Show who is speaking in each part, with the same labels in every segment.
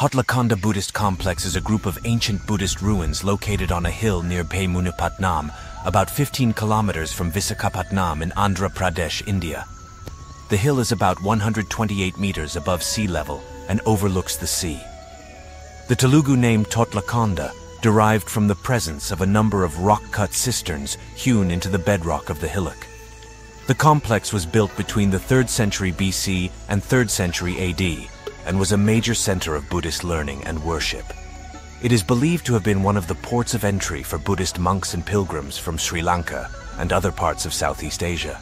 Speaker 1: THOTLA KONDA Buddhist Complex is a group of ancient Buddhist ruins located on a hill near Bhaymunapatnam, about 15 kilometers from Visakhapatnam in Andhra Pradesh, India. The hill is about 128 meters above sea level and overlooks the sea. The Telugu name THOTLA KONDA derived from the presence of a number of rock-cut cisterns hewn into the bedrock of the hillock. The complex was built between the 3rd century BC and 3rd century AD, and was a major center of Buddhist learning and worship. It is believed to have been one of the ports of entry for Buddhist monks and pilgrims from Sri Lanka and other parts of Southeast Asia.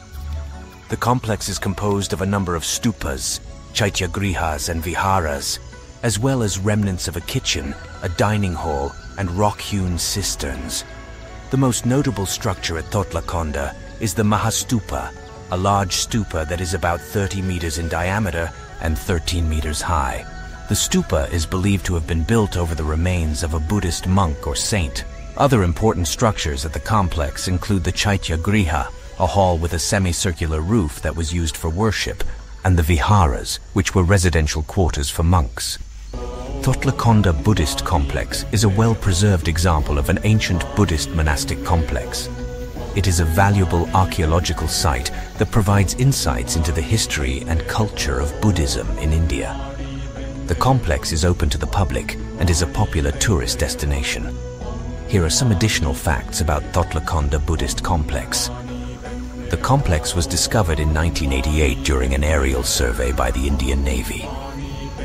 Speaker 1: The complex is composed of a number of stupas, chaityagrihas and viharas, as well as remnants of a kitchen, a dining hall, and rock-hewn cisterns. The most notable structure at THOTLA KONDA is the Mahastupa, a large stupa that is about 30 meters in diameter and 13 meters high. The stupa is believed to have been built over the remains of a Buddhist monk or saint. Other important structures at the complex include the Chaitya-griha, a hall with a semicircular roof that was used for worship, and the viharas, which were residential quarters for monks. THOTLA KONDA Buddhist Complex is a well-preserved example of an ancient Buddhist monastic complex. It is a valuable archaeological site that provides insights into the history and culture of Buddhism in India. The complex is open to the public and is a popular tourist destination. Here are some additional facts about THOTLA KONDA Buddhist Complex. The complex was discovered in 1988 during an aerial survey by the Indian Navy.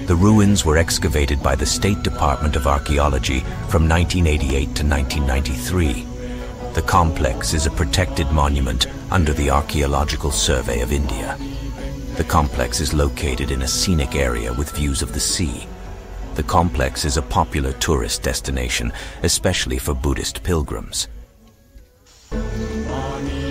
Speaker 1: The ruins were excavated by the State Department of Archaeology from 1988 to 1993. The complex is a protected monument under the Archaeological Survey of India. The complex is located in a scenic area with views of the sea. The complex is a popular tourist destination, especially for Buddhist pilgrims.
Speaker 2: Mani